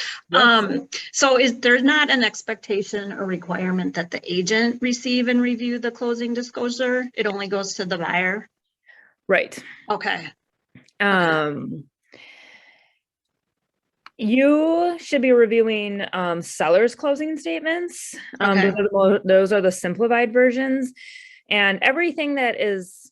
So is there not an expectation or requirement that the agent receive and review the closing disclosure? It only goes to the buyer? Right. Okay. You should be reviewing sellers' closing statements. Okay. Those are the simplified versions, and everything that is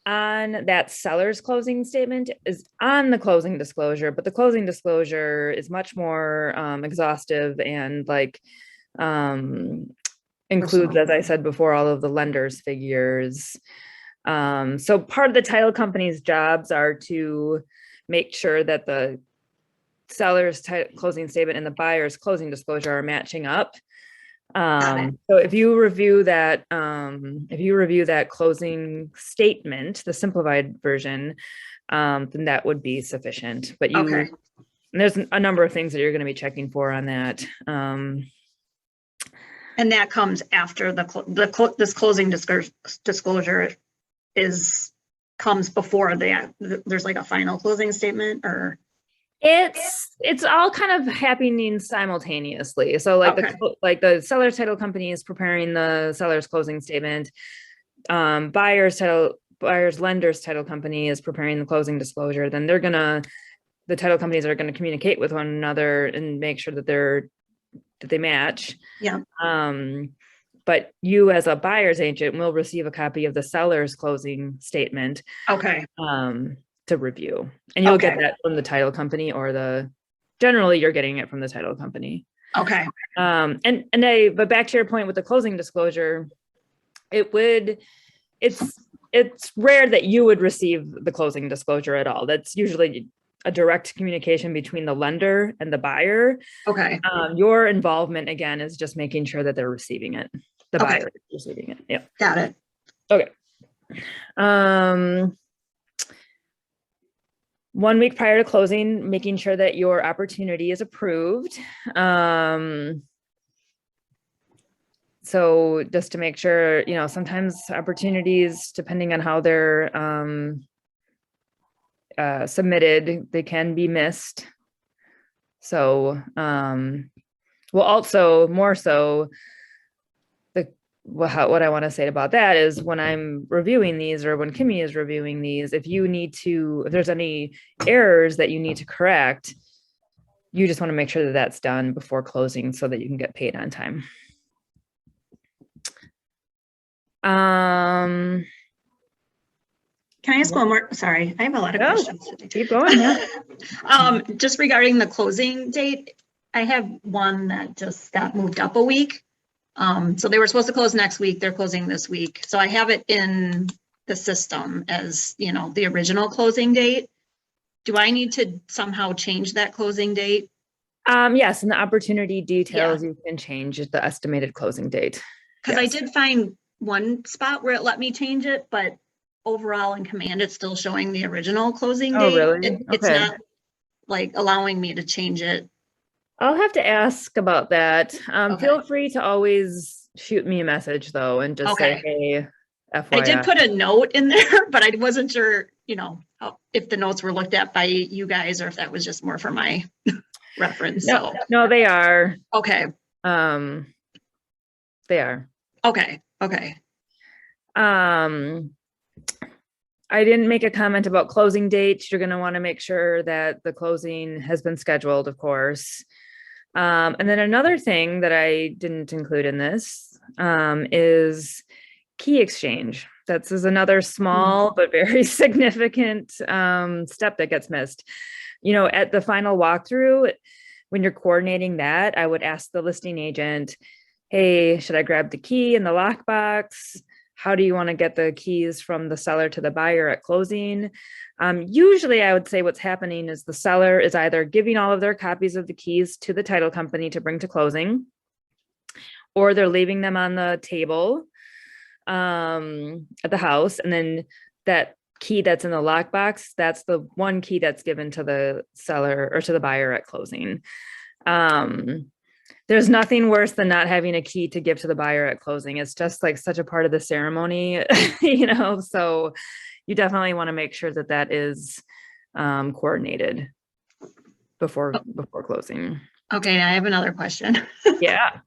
on that seller's closing statement is on the closing disclosure, but the closing disclosure is much more exhaustive and includes, as I said before, all of the lender's figures. So part of the title company's jobs are to make sure that the seller's closing statement and the buyer's closing disclosure are matching up. Got So if you review that closing statement, the simplified version, then that would be sufficient. But Okay. and there's a number of things that you're going to be checking for on that. And that comes after this closing disclosure comes before there's like a final closing statement, or? It's all kind of happening simultaneously. So like Okay. the seller's title company is preparing the seller's closing statement. Buyer's lender's title company is preparing the closing disclosure. Then the title companies are gonna communicate with one another and make sure that they match. Yeah. But you as a buyer's agent will receive a copy of the seller's closing statement Okay. to review, and you'll get Okay. that from the title company generally you're getting it from the title company. Okay. But back to your point with the closing disclosure, it's rare that you would receive the closing disclosure at all. That's usually a direct communication between the lender and the buyer. Okay. Your involvement again is just making sure that they're receiving it. The Okay. buyer is receiving it. Yeah. Got it. Okay. 1 week prior to closing, making sure that your opportunity is approved. So just to make sure, sometimes opportunities, depending on how they're submitted, they can be missed. So, also more so, what I want to say about that is when I'm reviewing these, or when Kimmy is reviewing these, if there's any errors that you need to correct, you just want to make sure that that's done before closing so that you can get paid on time. Can I ask one more? Sorry, I have a lot of No, questions. keep going. Yeah. Just regarding the closing date, I have one that just got moved up a week. So they were supposed to close next week. They're closing this week. So I have it in the system as, the original closing date. Do I need to somehow change that closing date? Yes, in the opportunity details, you can change the estimated closing date. Because I did find one spot where it let me change it, but overall in command, it's still showing the original closing date. Oh, really? It's Okay. not like allowing me to change it. I'll have to ask about that. Okay. Feel free to always shoot me a message though, and just say, Okay. hey, FYI. I did put a note in there, but I wasn't sure, if the notes were looked at by you guys or if that was just more for my reference. So, No, they are. okay. They are. Okay. I didn't make a comment about closing dates. You're going to want to make sure that the closing has been scheduled, of course. And then another thing that I didn't include in this is key exchange. This is another small but very significant step that gets missed. At the final walkthrough, when you're coordinating that, I would ask the listing agent, hey, should I grab the key in the lockbox? How do you want to get the keys from the seller to the buyer at closing? Usually I would say what's happening is the seller is either giving all of their copies of the keys to the title company to bring to closing, or they're leaving them on the table at the house. And then that key that's in the lockbox, that's the one key that's given to the seller or to the buyer at closing. There's nothing worse than not having a key to give to the buyer at closing. It's just like such a part of the ceremony, so you definitely want to make sure that that is coordinated before closing. Okay. I have another question. Yeah.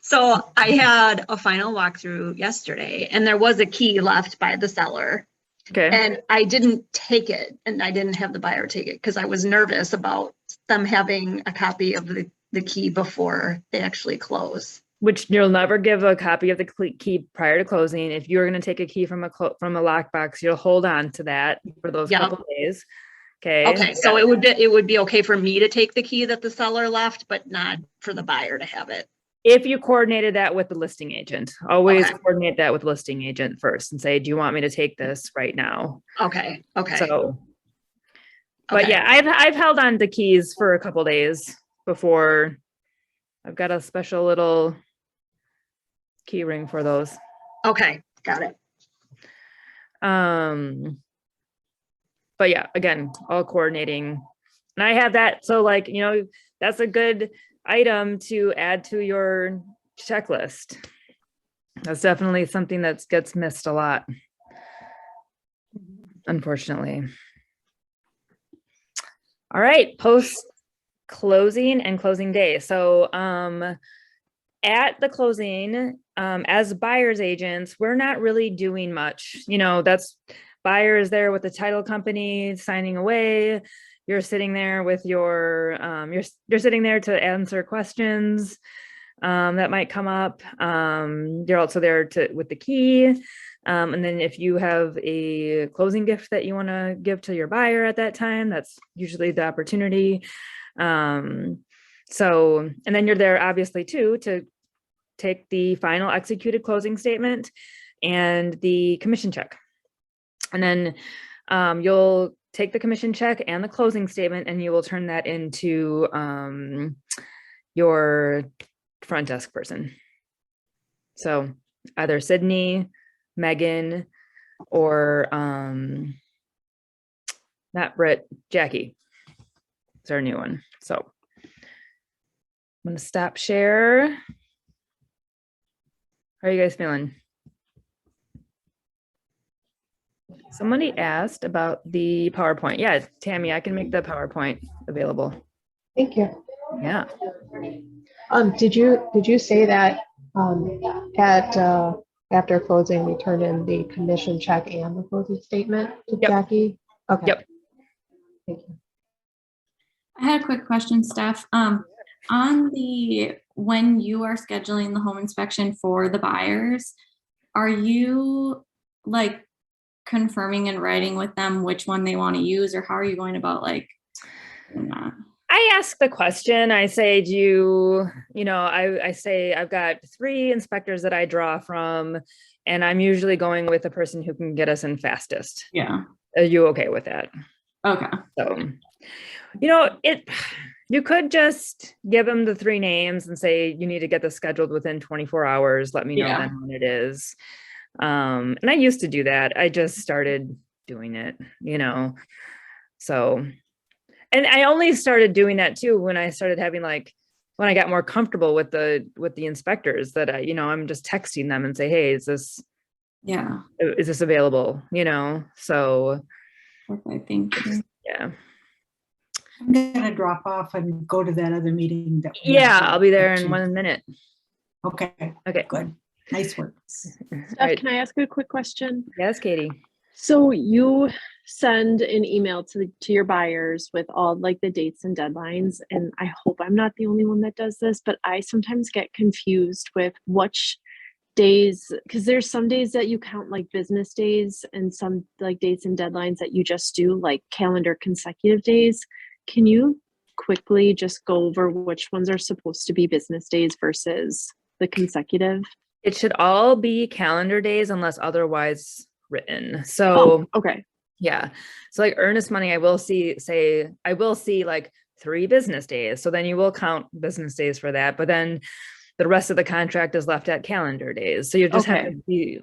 So I had a final walkthrough yesterday and there was a key left by the seller. Okay. And I didn't take it and I didn't have the buyer take it because I was nervous about them having a copy of the key before they actually close. Which you'll never give a copy of the key prior to closing. If you're going to take a key from a lockbox, you'll hold on to that for those couple of days. Okay. Okay. So it would be okay for me to take the key that the seller left, but not for the buyer to have it. If you coordinated that with the listing agent, always Okay. coordinate that with the listing agent first and say, do you want me to take this right now? Okay. So, But Okay. yeah, I've held on to keys for a couple days before. I've got a special little key ring for those. Okay, got it. But yeah, again, all coordinating. And I have that, so like, you know, that's a good item to add to your checklist. That's definitely something that gets missed a lot, unfortunately. All right, post closing and closing day. So at the closing, as buyer's agents, we're not really doing much. You know, that's buyer is there with the title company signing away. You're sitting there with your you're sitting there to answer questions that might come up. You're also there with the key. And then if you have a closing gift that you want to give to your buyer at that time, that's usually the opportunity. So, and then you're there obviously too, to take the final executed closing statement and the commission check. And then you'll take the commission check and the closing statement, and you will turn that into your front desk person. So either Sydney, Megan, or not Britt, Jackie. It's our new one. So I'm going to stop share. How are you guys feeling? Somebody asked about the PowerPoint. Yeah, Tammy, I can make the PowerPoint available. Thank you. Yeah. Did you say that at after closing, we turn in the commission check and the closing statement to Yep. Jackie? Okay. Yep. Thank you. I had a quick question, Steph. On the, when you are scheduling the home inspection for the buyers, are you like confirming and writing with them which one they want to use, or how are you going about like doing that? I ask the question. I say, I say I've got 3 inspectors that I draw from, and I'm usually going with the person who can get us in fastest. Yeah. Are you okay with that? Okay. So, you could just give them the 3 names and say, you need to get this scheduled within 24 hours. Let me know Yeah. then when it is. And I used to do that. I just started doing it, so. And I only started doing that too when I started having when I got more comfortable with the inspectors, that I'm just texting them and say, hey, is this available? So Okay, thank you. yeah. I'm gonna drop off and go to that other meeting. Yeah, I'll be there in 1 minute. Okay, Okay. good. Nice work. All Steph, right. can I ask a quick question? Yes, Katie. So you send an email to your buyers with all like the dates and deadlines, and I hope I'm not the only one that does this, but I sometimes get confused with which days, because there's some days that you count like business days and some like dates and deadlines that you just do like calendar consecutive days. Can you quickly just go over which ones are supposed to be business days versus the consecutive? It should all be calendar days unless otherwise written. So Okay. yeah. So like earnest money, I will see like 3 business days. So then you will count business days for that. But then the rest of the contract is left at calendar days. So you just have to be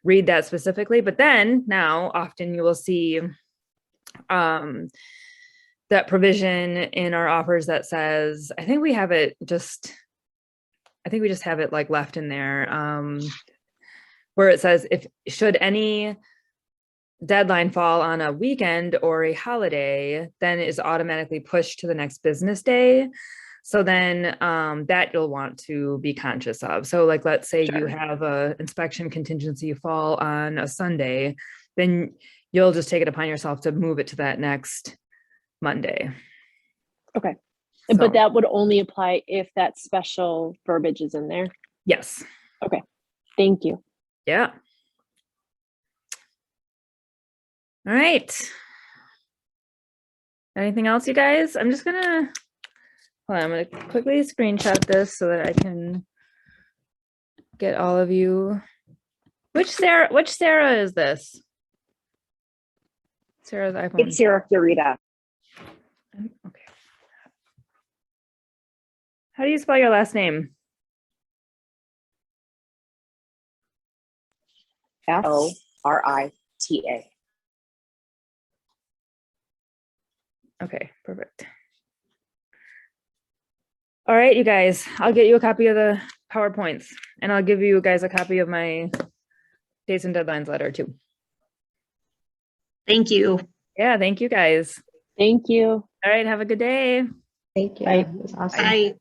read that specifically. But then now often you will see that provision in our offers that says, I think we just have it like left in there, where it says should any deadline fall on a weekend or a holiday, then it is automatically pushed to the next business day. So then that you'll want to be conscious of. So like, let's say you have a inspection contingency fall on a Sunday, then you'll just take it upon yourself to move it to that next Monday. Okay. So, But that would only apply if that special verbiage is in there. yes. Thank you. Yeah. All right. Anything else, you guys? I'm just gonna quickly screenshot this so that I can get all of you. Which Sarah is this? Sarah's iPhone. It's Sarah Florida. Okay. How do you spell your last name? Forita. Okay, perfect. All right, you guys, I'll get you a copy of the PowerPoints and I'll give you guys a copy of my dates and deadlines letter too. Thank you. Yeah, thank you guys. Thank you. All right, have a good day. Thank you. Bye. It was awesome. Bye.